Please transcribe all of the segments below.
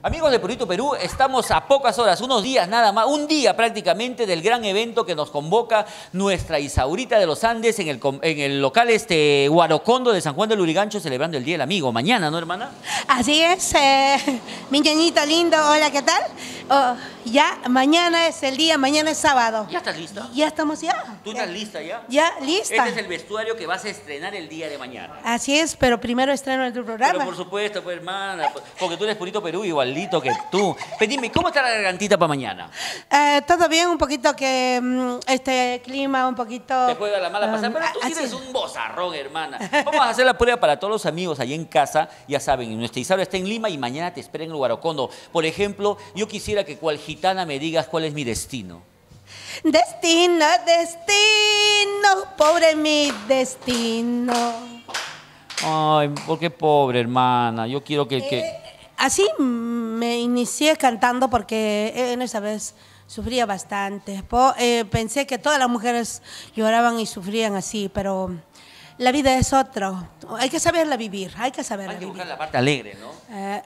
Amigos de Purito Perú, estamos a pocas horas, unos días nada más, un día prácticamente del gran evento que nos convoca nuestra Isaurita de los Andes en el local Huarocondo de San Juan del Lurigancho, celebrando el Día del Amigo. Mañana, ¿no, hermana? Así es, mi ñañito lindo, hola, ¿qué tal? Ya, mañana es el día, mañana es sábado. ¿Ya estás lista? Ya estamos ya. ¿Tú estás lista ya? Ya, lista. Este es el vestuario que vas a estrenar el día de mañana. Así es, pero primero estreno en tu programa. Pero por supuesto, pues, hermana, porque tú eres Purito Perú igualito que tú. Pero dime, ¿cómo está la gargantita para mañana? Todo bien, un poquito que este clima, un poquito... Te juega la mala pasada, pero tú tienes un bozarrón, hermana. Vamos a hacer la prueba para todos los amigos allá en casa. Ya saben, nuestra Isaura está en Lima y mañana te espera en el Huarocondo. Por ejemplo, yo quisiera que cual gitana me digas cuál es mi destino. Destino, destino, pobre mi destino. Ay, ¿por qué pobre, hermana? Yo quiero que... Así me inicié cantando porque en esa vez sufría bastante. Pensé que todas las mujeres lloraban y sufrían así, pero la vida es otro. Hay que saberla vivir, hay que saberla vivir. Hay que buscar la parte alegre, ¿no?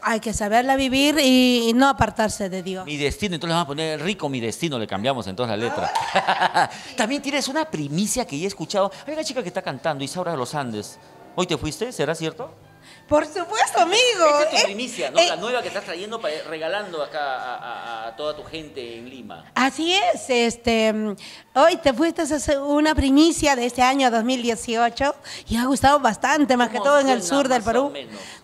Hay que saberla vivir y no apartarse de Dios. Mi destino, entonces le vamos a poner rico mi destino, le cambiamos entonces la letra. También tienes una primicia que ya he escuchado. Hay una chica que está cantando, Isaura de los Andes. ¿Hoy te fuiste? ¿Será cierto? Por supuesto, amigo. Esta es tu primicia, ¿no? La nueva que estás trayendo, regalando acá a toda tu gente en Lima. Así es. Hoy te fuiste a hacer una primicia de este año 2018 y ha gustado bastante, más que todo en el sur del Perú.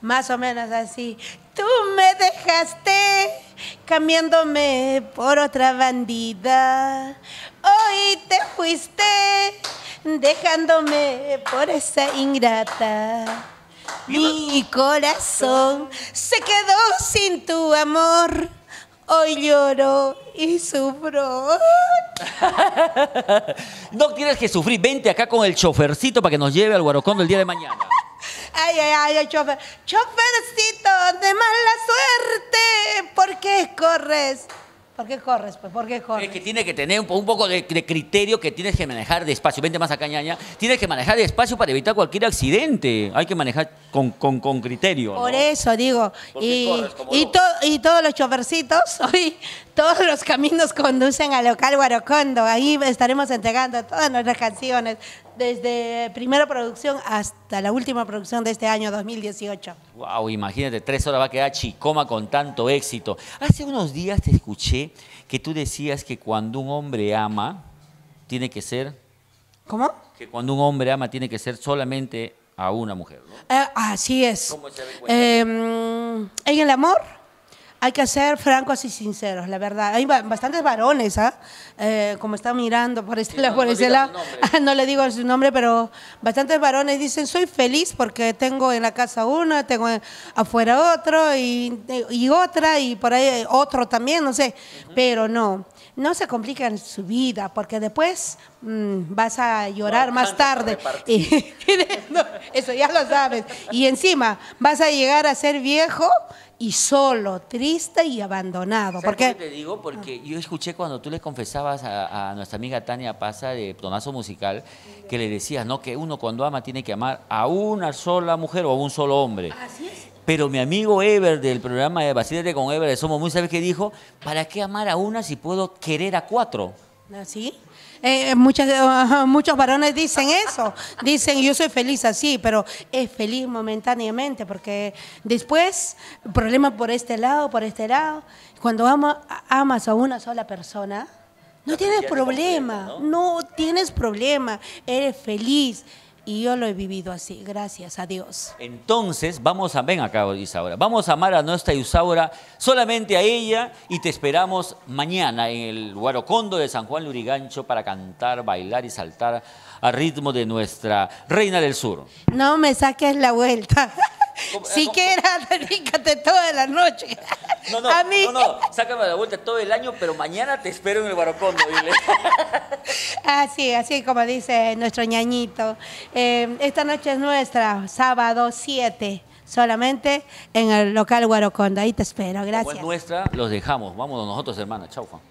Más o menos así. Tú me dejaste cambiándome por otra bandida. Hoy te fuiste dejándome por esa ingrata. Mi corazón se quedó sin tu amor. Hoy lloro y sufro. No tienes que sufrir. Vente acá con el chofercito para que nos lleve al Huarocondo el día de mañana. Ay, chofer. Chofercito de mala suerte. ¿Por qué corres? ¿Por qué corres? Pues, ¿por qué corres? Es que tiene que tener un poco de criterio, que tienes que manejar despacio. Vente más acá, ñaña. Tienes que manejar despacio para evitar cualquier accidente. Hay que manejar con criterio, ¿no? Por eso digo. Y todos los chofercitos, hoy todos los caminos conducen al local Huarocondo. Ahí estaremos entregando todas nuestras canciones, desde primera producción hasta la última producción de este año 2018. Wow, imagínate, 3 horas va a quedar chicoma con tanto éxito. Hace unos días te escuché que tú decías que cuando un hombre ama, tiene que ser... ¿Cómo? Que cuando un hombre ama, tiene que ser solamente a una mujer, ¿no? Así es. ¿Cómo se ve? En el amor hay que ser francos y sinceros, la verdad. Hay bastantes varones, como están mirando por este lado, por ese lado. No le digo su nombre, pero bastantes varones dicen, soy feliz porque tengo en la casa una, tengo afuera otro y otra, y por ahí otro también, no sé. Pero no se complican su vida, porque después vas a llorar más tarde. No, eso ya lo sabes. Y encima vas a llegar a ser viejo y solo, triste y abandonado. ¿Sabes por qué te digo? Porque yo escuché cuando tú le confesabas a nuestra amiga Tania Paza de Tonazo Musical, que le decías, ¿no? Que uno cuando ama tiene que amar a una sola mujer o a un solo hombre. Así es. Pero mi amigo Ever del programa de Vacílate con Ever de Somos Muy, ¿sabes qué dijo? ¿Para qué amar a una si puedo querer a 4? ¿Así? Muchos varones dicen eso, dicen yo soy feliz así, pero es feliz momentáneamente porque después problema por este lado, cuando amas a una sola persona, no tienes problema, no tienes problema, eres feliz. Y yo lo he vivido así, gracias a Dios. Entonces, ven acá, Isaura, vamos a amar a nuestra Isaura, solamente a ella, y te esperamos mañana en el Huarocondo de San Juan Lurigancho para cantar, bailar y saltar al ritmo de nuestra Reina del Sur. No me saques la vuelta. Siquiera dedícate toda la noche. No, sácame la vuelta todo el año, pero mañana te espero en el Huarocondo, dile. Así como dice nuestro ñañito. Esta noche es nuestra, sábado 7, solamente en el local Huarocondo. Ahí te espero, gracias. Como es nuestra, los dejamos. Vámonos nosotros, hermana. Chau, Juan.